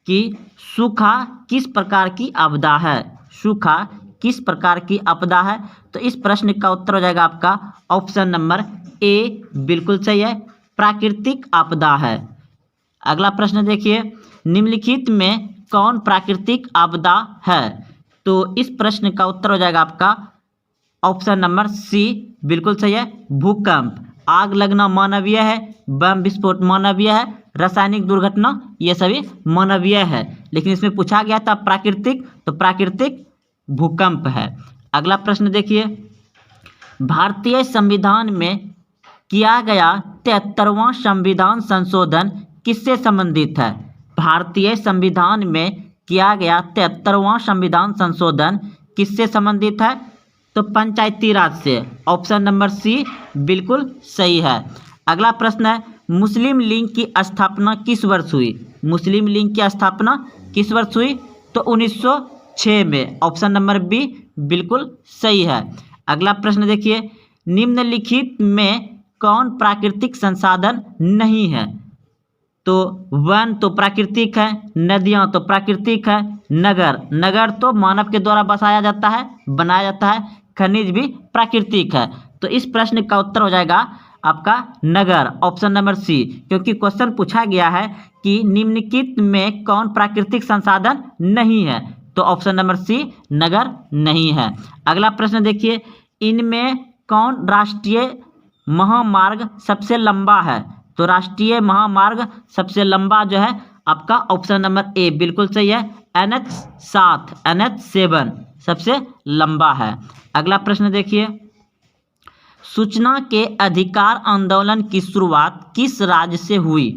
कि सूखा किस प्रकार की आपदा है? सूखा किस प्रकार की आपदा है? तो इस प्रश्न का उत्तर हो जाएगा आपका ऑप्शन नंबर ए बिल्कुल सही है, प्राकृतिक आपदा है। अगला प्रश्न देखिए, निम्नलिखित में कौन प्राकृतिक आपदा है? तो इस प्रश्न का उत्तर हो जाएगा आपका ऑप्शन नंबर सी बिल्कुल सही है, भूकंप। आग लगना मानवीय है, बम विस्फोट मानवीय है, रासायनिक दुर्घटना ये सभी मानवीय है, लेकिन इसमें पूछा गया था प्राकृतिक, तो प्राकृतिक भूकंप है। अगला प्रश्न देखिए, भारतीय संविधान में किया गया 73वां संविधान संशोधन किससे संबंधित है? भारतीय संविधान में किया गया 73वां संविधान संशोधन किससे संबंधित है? तो पंचायती राज से। ऑप्शन नंबर सी बिल्कुल सही है। अगला प्रश्न है मुस्लिम लीग की स्थापना किस वर्ष हुई? मुस्लिम लीग की स्थापना किस वर्ष हुई? तो 1906 में। ऑप्शन नंबर बी बिल्कुल सही है। अगला प्रश्न देखिए, निम्नलिखित में कौन प्राकृतिक संसाधन नहीं है? तो वन तो प्राकृतिक है, नदियाँ तो प्राकृतिक है, नगर तो मानव के द्वारा बसाया जाता है, बनाया जाता है, खनिज भी प्राकृतिक है। तो इस प्रश्न का उत्तर हो जाएगा आपका नगर, ऑप्शन नंबर सी, क्योंकि क्वेश्चन पूछा गया है कि निम्नलिखित में कौन प्राकृतिक संसाधन नहीं है, तो ऑप्शन नंबर सी नगर नहीं है। अगला प्रश्न देखिए, इनमें कौन राष्ट्रीय महामार्ग सबसे लंबा है? तो राष्ट्रीय महामार्ग सबसे लंबा जो है आपका ऑप्शन नंबर ए बिल्कुल सही है, NH7 NH7 सबसे लंबा है। अगला प्रश्न देखिए, सूचना के अधिकार आंदोलन की शुरुआत किस राज्य से हुई?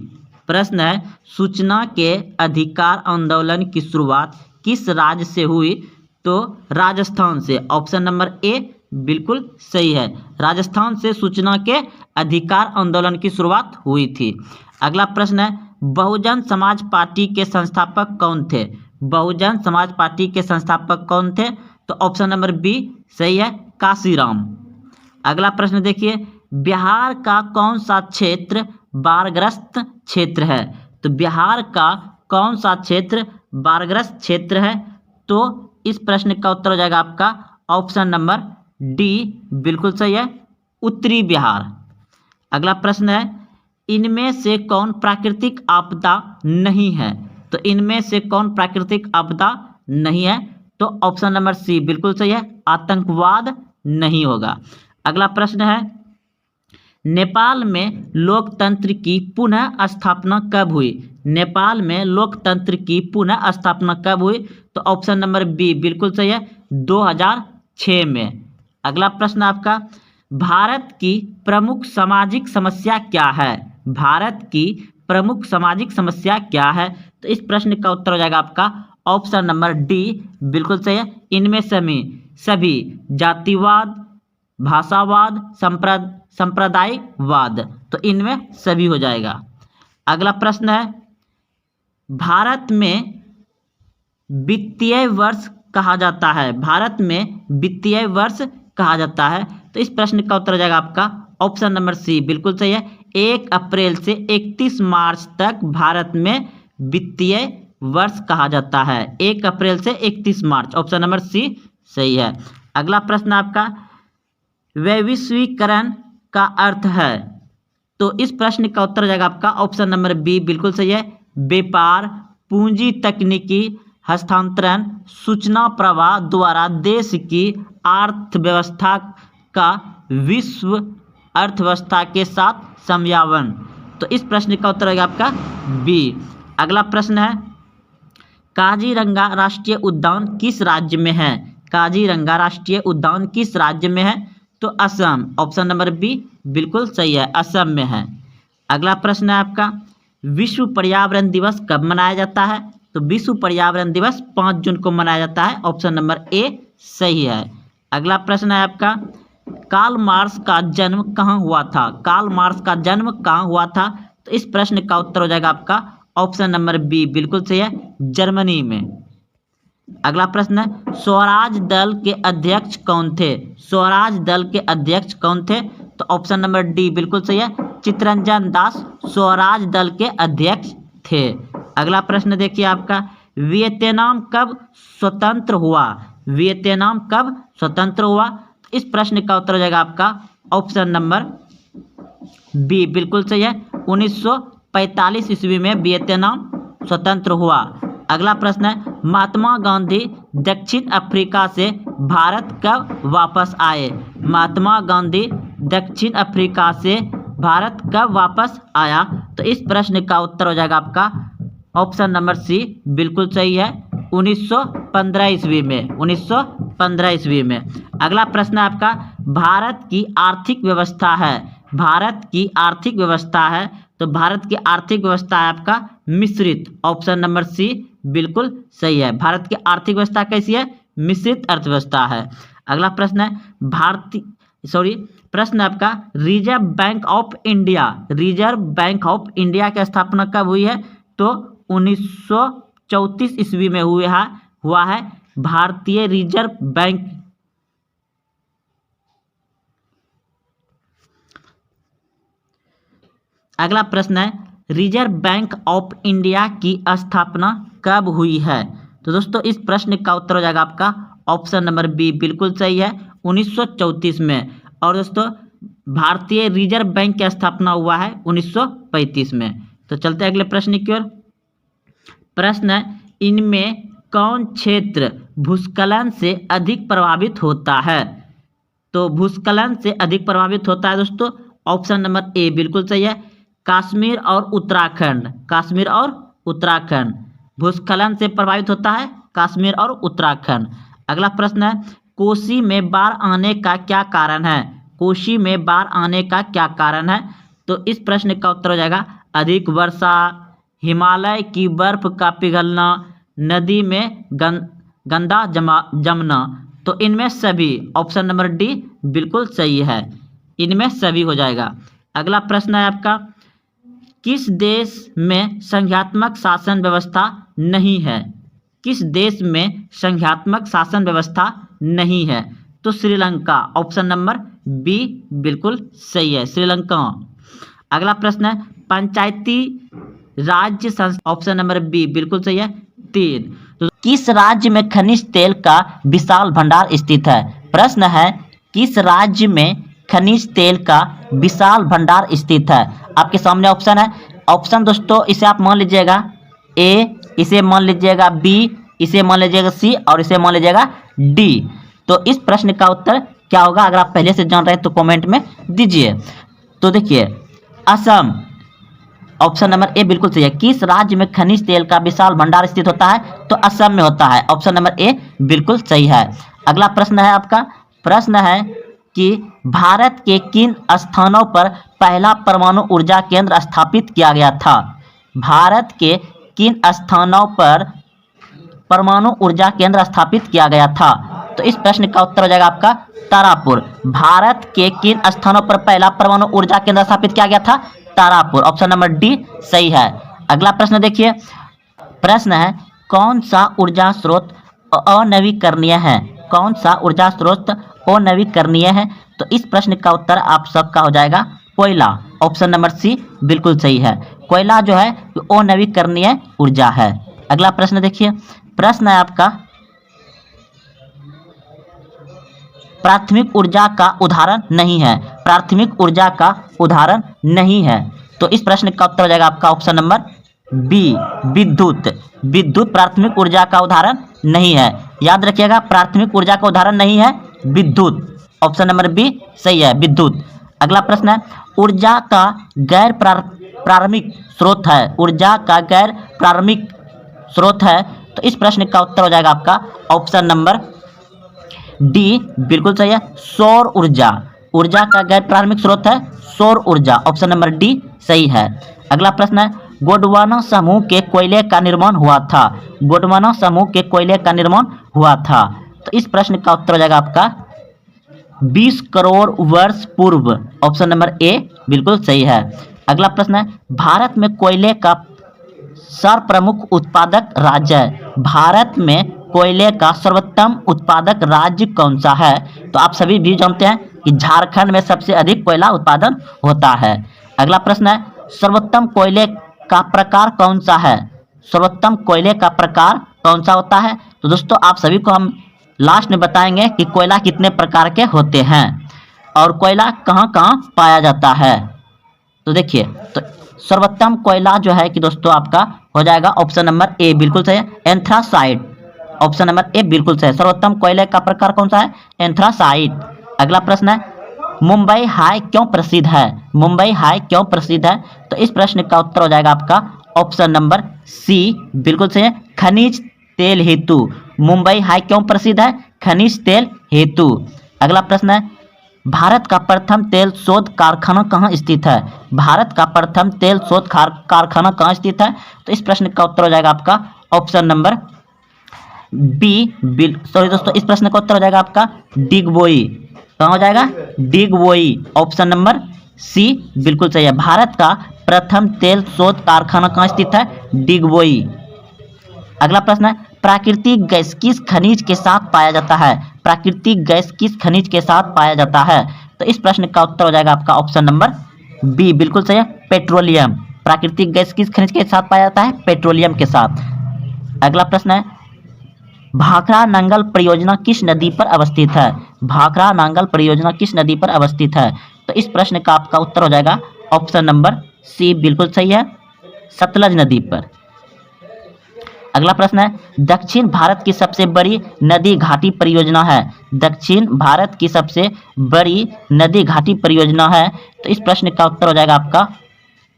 प्रश्न है सूचना के अधिकार आंदोलन की शुरुआत किस राज्य से हुई? तो राजस्थान से। ऑप्शन नंबर ए बिल्कुल सही है, राजस्थान से सूचना के अधिकार आंदोलन की शुरुआत हुई थी। अगला प्रश्न है बहुजन समाज पार्टी के संस्थापक कौन थे? बहुजन समाज पार्टी के संस्थापक कौन थे? तो ऑप्शन नंबर बी सही है, काशीराम। अगला प्रश्न देखिए, बिहार का कौन सा क्षेत्र बाढ़ग्रस्त क्षेत्र है? तो बिहार का कौन सा क्षेत्र बाढ़ग्रस्त क्षेत्र है? तो इस प्रश्न का उत्तर हो जाएगा आपका ऑप्शन नंबर डी बिल्कुल सही है, उत्तरी बिहार। अगला प्रश्न है इनमें से कौन प्राकृतिक आपदा नहीं है? तो इनमें से कौन प्राकृतिक आपदा नहीं है? तो ऑप्शन नंबर सी बिल्कुल सही है, आतंकवाद नहीं होगा। अगला प्रश्न है नेपाल में लोकतंत्र की पुनः स्थापना कब हुई? नेपाल में लोकतंत्र की पुनः स्थापना कब हुई? तो ऑप्शन नंबर बी बिल्कुल सही है, 2006 में। अगला प्रश्न आपका, भारत की प्रमुख सामाजिक समस्या क्या है? भारत की प्रमुख सामाजिक समस्या क्या है? तो इस प्रश्न का उत्तर हो जाएगा आपका ऑप्शन नंबर डी बिल्कुल सही है, इनमें सभी जातिवाद, भाषावाद, सांप्रदायिकवाद, तो इनमें सभी हो जाएगा। अगला प्रश्न है भारत में वित्तीय वर्ष कहा जाता है? भारत में वित्तीय वर्ष कहा जाता है? तो इस प्रश्न का उत्तर हो जाएगा आपका ऑप्शन नंबर सी बिल्कुल सही है, 1 अप्रैल से 31 मार्च तक भारत में वित्तीय वर्ष कहा जाता है। 1 अप्रैल से 31 मार्च, ऑप्शन नंबर सी सही है। अगला प्रश्न आपका, वैश्वीकरण का अर्थ है, तो इस प्रश्न का उत्तर हो जाएगा आपका ऑप्शन नंबर बी बिल्कुल सही है। व्यापार, पूंजी, तकनीकी हस्तांतरण, सूचना प्रवाह द्वारा देश की अर्थव्यवस्था का विश्व अर्थव्यवस्था के साथ समन्वय। तो इस प्रश्न का उत्तर होगा आपका बी। अगला प्रश्न है, काजीरंगा राष्ट्रीय उद्यान किस राज्य में है? काजीरंगा राष्ट्रीय उद्यान किस राज्य में है? तो असम, ऑप्शन नंबर बी बिल्कुल सही है, असम में है। अगला प्रश्न है आपका, विश्व पर्यावरण दिवस कब मनाया जाता है? तो विश्व पर्यावरण दिवस 5 जून को मनाया जाता है, ऑप्शन नंबर ए सही है। अगला प्रश्न है आपका, कार्ल मार्क्स का जन्म कहाँ हुआ था? कार्ल मार्क्स का जन्म कहाँ हुआ था? तो इस प्रश्न का उत्तर हो जाएगा आपका ऑप्शन नंबर बी बिल्कुल सही है, जर्मनी में। अगला प्रश्न है, स्वराज दल के अध्यक्ष कौन थे? स्वराज दल के अध्यक्ष कौन थे? तो ऑप्शन नंबर डी बिल्कुल सही है, चित्तरंजन दास स्वराज दल के अध्यक्ष थे। अगला प्रश्न देखिए आपका, वियतनाम कब स्वतंत्र हुआ? वियतनाम कब स्वतंत्र हुआ? इस प्रश्न का उत्तर हो जाएगा आपका ऑप्शन नंबर बी बिल्कुल सही है, 1945 ईस्वी में वियतनाम स्वतंत्र हुआ। अगला प्रश्न है, महात्मा गांधी दक्षिण अफ्रीका से भारत कब वापस आए? महात्मा गांधी दक्षिण अफ्रीका से भारत कब वापस आया? तो इस प्रश्न का उत्तर हो जाएगा आपका ऑप्शन नंबर सी बिल्कुल सही है, 1915 ईस्वी में, 1915 ईस्वी में। अगला प्रश्न है आपका, भारत की आर्थिक व्यवस्था है, भारत की आर्थिक व्यवस्था है, तो भारत की आर्थिक व्यवस्था है आपका मिश्रित, ऑप्शन नंबर सी बिल्कुल सही है। भारत की आर्थिक व्यवस्था कैसी है? मिश्रित अर्थव्यवस्था है। अगला प्रश्न है, प्रश्न आपका, reserve bank of India, reserve bank of India की स्थापना कब हुई है? तो 1934 ईस्वी में हुआ है भारतीय रिजर्व बैंक। अगला प्रश्न है, रिजर्व बैंक ऑफ इंडिया की स्थापना कब हुई है? तो दोस्तों इस प्रश्न का उत्तर हो जाएगा आपका ऑप्शन नंबर बी बिल्कुल सही है, 1934 में। और दोस्तों भारतीय रिजर्व बैंक की स्थापना हुआ है 1935 में। तो चलते हैं अगले प्रश्न की ओर। प्रश्न है, इनमें कौन क्षेत्र भूस्खलन से अधिक प्रभावित होता है? तो भूस्खलन से अधिक प्रभावित होता है दोस्तों, ऑप्शन नंबर ए बिल्कुल सही है, कश्मीर और उत्तराखंड, कश्मीर और उत्तराखंड भूस्खलन से प्रभावित होता है, कश्मीर और उत्तराखंड। अगला प्रश्न है, कोसी में बाढ़ आने का क्या कारण है? कोसी में बाढ़ आने का क्या कारण है? तो इस प्रश्न का उत्तर हो जाएगा अधिक वर्षा, हिमालय की बर्फ का पिघलना, नदी में गंदा जमना। तो इनमें सभी, ऑप्शन नंबर डी बिल्कुल सही है, इनमें सभी हो जाएगा। अगला प्रश्न है आपका, किस देश में संघात्मक शासन व्यवस्था नहीं है? किस देश में संघात्मक शासन व्यवस्था नहीं है? तो श्रीलंका, ऑप्शन नंबर बी बिल्कुल सही है, श्रीलंका। अगला प्रश्न है, पंचायती राज्य संस्था, ऑप्शन नंबर बी बिल्कुल सही है, 3। तो किस राज्य में खनिज तेल का विशाल भंडार स्थित है? प्रश्न है, किस राज्य में खनिज तेल का विशाल भंडार स्थित है? आपके सामने ऑप्शन है, ऑप्शन दोस्तों इसे आप मान लीजिएगा ए, इसे मान लीजिएगा बी, इसे मान लीजिएगा सी और इसे मान लीजिएगा डी। तो इस प्रश्न का उत्तर क्या होगा? अगर आप पहले से जान रहे हैं तो कमेंट में दीजिए। तो देखिए, असम, ऑप्शन नंबर ए बिल्कुल सही है। किस राज्य में खनिज तेल का विशाल भंडार स्थित होता है? तो असम में होता है, ऑप्शन नंबर ए बिल्कुल सही है। अगला प्रश्न है आपका, प्रश्न है कि भारत के किन स्थानों पर पहला परमाणु ऊर्जा केंद्र स्थापित किया गया था? भारत के किन स्थानों पर परमाणु ऊर्जा केंद्र स्थापित किया गया था? तो इस प्रश्न का उत्तर हो जाएगा आपका तारापुर। भारत के किन स्थानों पर पहला परमाणु ऊर्जा केंद्र स्थापित किया गया था? तारापुर, ऑप्शन नंबर डी सही है। अगला प्रश्न देखिए, प्रश्न है, कौन सा ऊर्जा स्रोत अनवीकरणीय है? कौन सा ऊर्जा स्रोत अनवीकरणीय है? तो इस प्रश्न का उत्तर आप सबका हो जाएगा कोयला, ऑप्शन नंबर सी बिल्कुल सही है। कोयला जो है अनवीकरणीय ऊर्जा है। अगला प्रश्न देखिए, प्रश्न है आपका प्राथमिक ऊर्जा का उदाहरण नहीं है। प्राथमिक ऊर्जा का उदाहरण नहीं है, तो इस प्रश्न का उत्तर हो जाएगा आपका ऑप्शन नंबर बी, विद्युत। विद्युत प्राथमिक ऊर्जा का उदाहरण नहीं है। याद रखिएगा, प्राथमिक ऊर्जा का उदाहरण नहीं है विद्युत। ऑप्शन नंबर बी सही है, विद्युत। अगला प्रश्न है, ऊर्जा का गैर प्रारंभिक स्रोत है। ऊर्जा का गैर प्रारंभिक स्रोत है, तो इस प्रश्न का उत्तर हो जाएगा आपका ऑप्शन नंबर डी बिल्कुल सही है, सौर ऊर्जा। ऊर्जा का गैर प्रारंभिक स्रोत है सौर ऊर्जा, ऑप्शन नंबर डी सही है। अगला प्रश्न है, गोंडवाना समूह के कोयले का निर्माण हुआ था। गोंडवाना समूह के कोयले का निर्माण हुआ था, तो इस प्रश्न का उत्तर हो जाएगा आपका 20 करोड़ वर्ष पूर्व, ऑप्शन नंबर ए बिल्कुल सही है। अगला प्रश्न है, भारत में कोयले का सर्वप्रमुख उत्पादक राज्य है। भारत में कोयले का सर्वोत्तम उत्पादक राज्य कौन सा है? तो आप सभी भी जानते हैं कि झारखंड में सबसे अधिक कोयला उत्पादन होता है। अगला प्रश्न है, सर्वोत्तम कोयले का प्रकार कौन सा है? सर्वोत्तम कोयले का प्रकार कौन सा होता है? तो दोस्तों आप सभी को हम लास्ट में बताएंगे कि कोयला कितने प्रकार के होते हैं और कोयला कहाँ कहाँ पाया जाता है। तो देखिए, तो सर्वोत्तम कोयला जो है कि दोस्तों आपका हो जाएगा ऑप्शन नंबर ए बिल्कुल सही है, एंथ्रासाइट। ऑप्शन नंबर ए बिल्कुल सही है। सर्वोत्तम कोयले का प्रकार कौन सा है? एंथ्रासाइट। अगला प्रश्न है, मुंबई हाई क्यों प्रसिद्ध है? मुंबई हाई क्यों प्रसिद्ध है? तो इस प्रश्न का उत्तर हो जाएगा आपका ऑप्शन नंबर सी बिल्कुल सही है, खनिज तेल हेतु। मुंबई हाई क्यों प्रसिद्ध है? खनिज तेल हेतु। अगला प्रश्न है, भारत का प्रथम तेल शोध कारखाना कहाँ स्थित है? भारत का प्रथम तेल शोध कारखाना कहाँ स्थित है? तो इस प्रश्न का उत्तर हो जाएगा आपका ऑप्शन नंबर बी सॉरी दोस्तों, इस प्रश्न का उत्तर हो जाएगा आपका डिगबोई। कहाँ हो जाएगा? डिगबोई। ऑप्शन नंबर सी बिल्कुल सही है। भारत का प्रथम तेल शोध कारखाना कहाँ स्थित है? डिगबोई। अगला प्रश्न है, प्राकृतिक गैस किस खनिज के साथ पाया जाता है? प्राकृतिक गैस किस खनिज के साथ पाया जाता है? तो इस प्रश्न का उत्तर हो जाएगा आपका ऑप्शन नंबर बी बिल्कुल सही है, पेट्रोलियम। प्राकृतिक गैस किस खनिज के साथ पाया जाता है? पेट्रोलियम के साथ। अगला प्रश्न है, भाखड़ा नांगल परियोजना किस नदी पर अवस्थित है? भाखड़ा नांगल परियोजना किस नदी पर अवस्थित है? तो इस प्रश्न का आपका उत्तर हो जाएगा ऑप्शन नंबर सी बिल्कुल सही है, सतलज नदी पर। अगला प्रश्न है, दक्षिण भारत की सबसे बड़ी नदी घाटी परियोजना है। दक्षिण भारत की सबसे बड़ी नदी घाटी परियोजना है, तो इस प्रश्न का उत्तर हो जाएगा आपका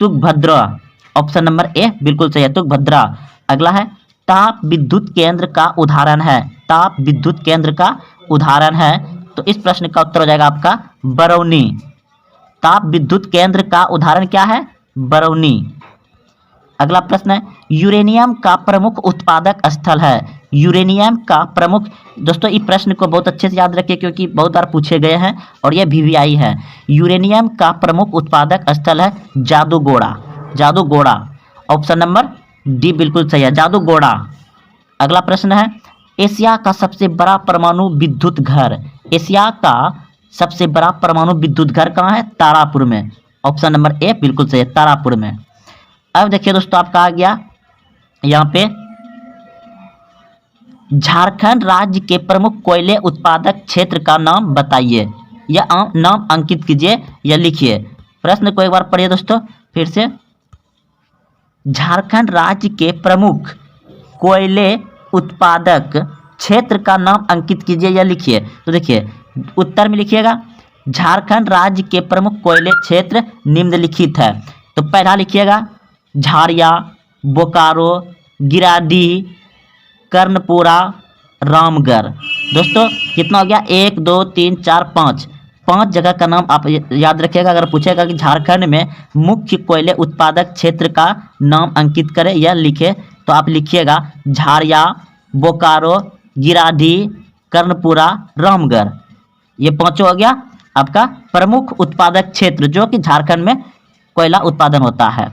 तुंगभद्रा। ऑप्शन नंबर ए बिल्कुल सही है, तुंगभद्रा। अगला है, ताप विद्युत केंद्र का उदाहरण है। ताप विद्युत केंद्र का उदाहरण है, तो इस प्रश्न का उत्तर हो जाएगा आपका बरौनी। ताप विद्युत केंद्र का उदाहरण क्या है? बरौनी। अगला प्रश्न है, यूरेनियम का प्रमुख उत्पादक स्थल है। यूरेनियम का प्रमुख, दोस्तों इस प्रश्न को बहुत अच्छे से याद रखिए क्योंकि बहुत बार पूछे गए हैं और यह VVI है। यूरेनियम का प्रमुख उत्पादक स्थल है Jaduguda. Jaduguda. Option number D बिल्कुल सही है, जादूगोड़ा। अगला प्रश्न है, एशिया का सबसे बड़ा परमाणु विद्युत घर। एशिया का सबसे बड़ा परमाणु विद्युत घर कहाँ है? तारापुर में। ऑप्शन नंबर ए बिल्कुल सही है, तारापुर में। अब देखिए दोस्तों, आपका आ गया यहाँ पे झारखंड राज्य के प्रमुख कोयले उत्पादक क्षेत्र का नाम बताइए। यह नाम अंकित कीजिए या लिखिए। प्रश्न को एक बार पढ़िए दोस्तों फिर से। झारखंड राज्य के प्रमुख कोयले उत्पादक क्षेत्र का नाम अंकित कीजिए या लिखिए। तो देखिए उत्तर में लिखिएगा, झारखंड राज्य के प्रमुख कोयले क्षेत्र निम्नलिखित है। तो पहला लिखिएगा झारिया, बोकारो, गिरिडीह, कर्णपुरा, रामगढ़। दोस्तों कितना हो गया? 1 2 3 4 5 जगह का नाम आप याद रखिएगा। अगर पूछेगा कि झारखंड में मुख्य कोयले उत्पादक क्षेत्र का नाम अंकित करें या लिखे, तो आप लिखिएगा झारिया, बोकारो, गिरिडीह, कर्णपुरा, रामगढ़। ये 5 हो गया आपका प्रमुख उत्पादक क्षेत्र जो कि झारखंड में कोयला उत्पादन होता है।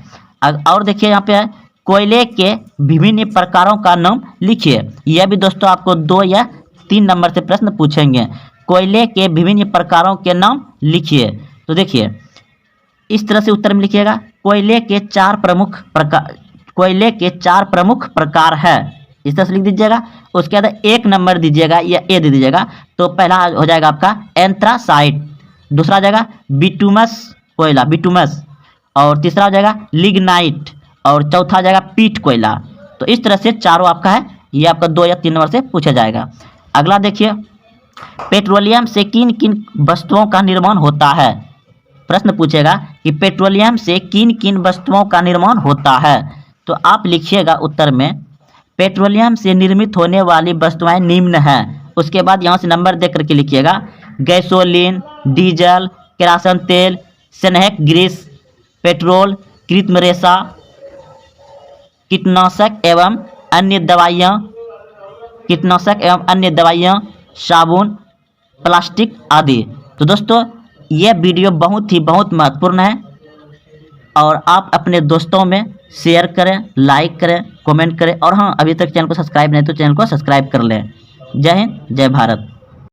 और देखिए यहाँ पे है, कोयले के विभिन्न प्रकारों का नाम लिखिए। यह भी दोस्तों आपको 2 या 3 नंबर से प्रश्न पूछेंगे। कोयले के विभिन्न प्रकारों के नाम लिखिए। तो देखिए इस तरह से उत्तर में लिखिएगा। कोयले के चार प्रमुख प्रकार है, इस तरह से लिख दीजिएगा। उसके बाद 1 नंबर दीजिएगा या ए दे दीजिएगा। तो पहला हो जाएगा आपका एंथ्रासाइट, दूसरा हो जाएगा बिटुमस कोयला, बिटुमस, और तीसरा हो जाएगा लिग्नाइट, और चौथा हो जाएगा पीट कोयला। तो इस तरह से चारों आपका है, ये आपका 2 या 3 नंबर से पूछा जाएगा। अगला देखिए, पेट्रोलियम से किन किन वस्तुओं का निर्माण होता है। प्रश्न पूछेगा कि पेट्रोलियम से किन किन वस्तुओं का निर्माण होता है। तो आप लिखिएगा उत्तर में, पेट्रोलियम से निर्मित होने वाली वस्तुएं निम्न हैं। उसके बाद यहाँ से नंबर दे करके लिखिएगा। गैसोलीन, डीजल, केरासन तेल, स्नेहक ग्रीस, पेट्रोल, कृत्रिम रेशा, कीटनाशक एवं अन्य दवाइयाँ, साबुन, प्लास्टिक आदि। तो दोस्तों ये वीडियो बहुत महत्वपूर्ण है, और आप अपने दोस्तों में शेयर करें, लाइक करें, कमेंट करें, और हाँ, अभी तक चैनल को सब्सक्राइब नहीं तो चैनल को सब्सक्राइब कर लें। जय हिंद, जय भारत।